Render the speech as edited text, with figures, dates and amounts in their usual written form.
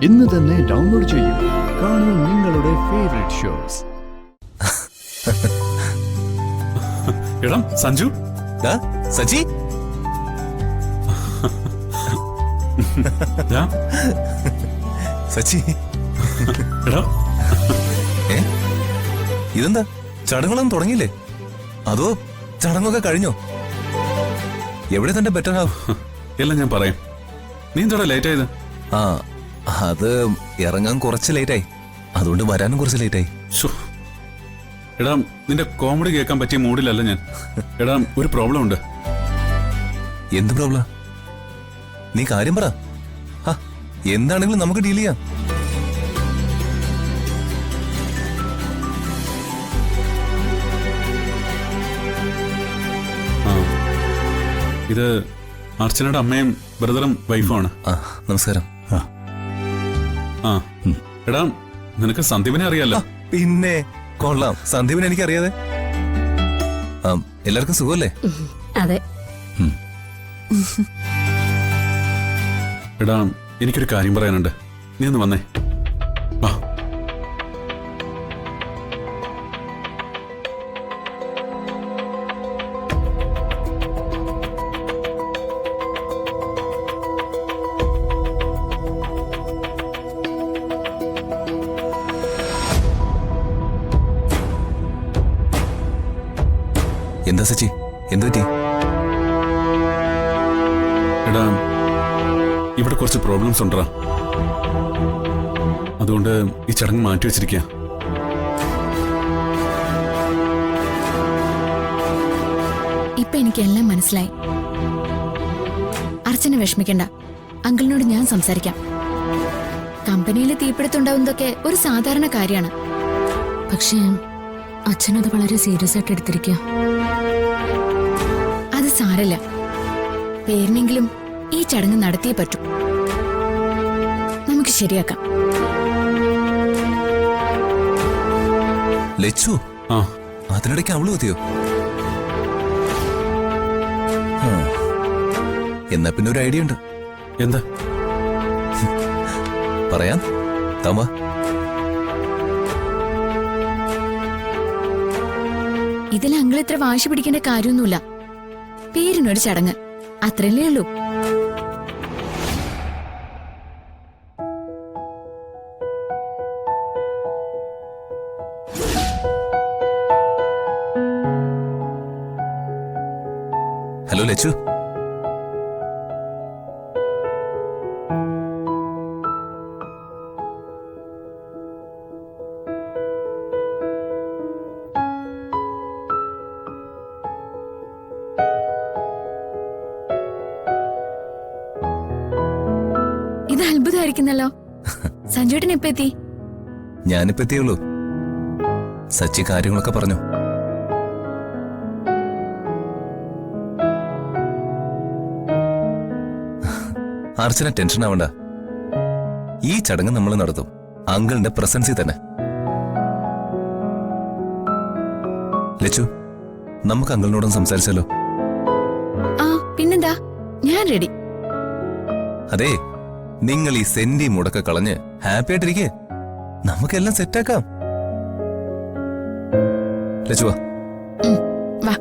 ഇന്ന് തന്നെ ഡൗൺലോഡ് ചെയ്യൂ. കാണൂ നിങ്ങളുടെ ഫേവറേറ്റ് ഷോസ്. എടാ സഞ്ജു, സജി, സച്ചി, എടാ ഇതെന്താ ചടങ്ങുകളൊന്നും തുടങ്ങിയില്ലേ? അതോ ചടങ്ങൊക്കെ കഴിഞ്ഞോ? എവിടെ തന്റെ ബെറ്റർ ഹാഫ്? എല്ലാം ഞാൻ പറയാം. നീ എന്താ ലേറ്റ് ആയത്? ആ, അത് ഇറങ്ങാൻ കുറച്ച് ലേറ്റായി, അതുകൊണ്ട് വരാനും കുറച്ച് ലേറ്റായി. എടാ, നിന്റെ കോമഡി കേൾക്കാൻ പറ്റിയ മൂഡിലല്ല ഞാൻ. എടാ, ഒരു പ്രോബ്ലം ഉണ്ട്. എന്ത് പ്രോബ്ലം? നീ കാര്യം പറ. എന്താണെങ്കിലും നമുക്ക് ഡീൽ ചെയ്യാം. ഇത് അർച്ചനയുടെ അമ്മയും ബ്രദറും വൈഫുമാണ്. നമസ്കാരം. എടാ, നിനക്ക് സന്ദീപിനെ അറിയാലോ? പിന്നെ കൊള്ളാം, സന്ദീപിനെ എനിക്കറിയാതെ. എല്ലാവർക്കും സുഖമല്ലേ? അതെ. എടാ, എനിക്കൊരു കാര്യം പറയാനുണ്ട്. നീ ഒന്ന് വന്നേ. വാ. എന്താ സച്ചി, എന്ത് പറ്റി? എടാ, ഇവിടെ കുറച്ച് പ്രോബ്ലംസ് ഉണ്ടാ. അതുകൊണ്ട് ഈ ചടങ്ങ് മാറ്റി വെച്ചിരിക്കുക. ഇപ്പൊ എനിക്കെല്ലാം മനസ്സിലായി. അർച്ചന വിഷമിക്കണ്ട, അങ്കിളിനോട് ഞാൻ സംസാരിക്കാം. കമ്പനിയിൽ തീപിടുത്തുണ്ടാവുന്നതൊക്കെ ഒരു സാധാരണ കാര്യമാണ്. പക്ഷേ അച്ഛനത് വളരെ സീരിയസ് ആയിട്ട് എടുത്തിരിക്കുക. അത് സാരല്ല, പേരിനെങ്കിലും ഈ ചടങ്ങ് നടത്തിയേ പറ്റൂ. നമുക്ക് ശരിയാക്കാം. ലച്ചു, അതിനിടയ്ക്ക് അവള് എത്തിയോ? എന്നാ പിന്നെ ഒരു ഐഡിയ ഉണ്ട്. എന്താ? പറയാം, തമാ. ഇതിൽ അങ്കിൾ ഇത്ര വാശി പിടിക്കേണ്ട കാര്യമൊന്നുമില്ല. പേരിനൊരു ചടങ്ങ്, അത്രയല്ലേ ഉള്ളൂ. ഹലോ ലച്ചു. ഇത് അത്ഭുതമായിരിക്കുന്നല്ലോ. സഞ്ജുവേട്ടൻ എപ്പ എത്തി? ഞാനിപ്പോ എത്തിയുള്ളൂ. സച്ചി കാര്യങ്ങളൊക്കെ പറഞ്ഞു. അർച്ചന ടെൻഷൻ ആവണ്ട. ഈ ചടങ്ങ് നമ്മൾ നടത്തും അങ്കിളിന്റെ പ്രസൻസിൽ തന്നെ. ലച്ചു, നമുക്ക് അങ്കിളിനോടും സംസാരിച്ചാലോ? ആ, പിന്നെന്താ, ഞാൻ റെഡി. അതെ, നിങ്ങൾ ഈ സെന്റി മുടക്ക കളഞ്ഞ് ഹാപ്പി ആയിട്ടിരിക്കേ. നമുക്കെല്ലാം സെറ്റാക്കാം. ലച്ചു വാ. വാ.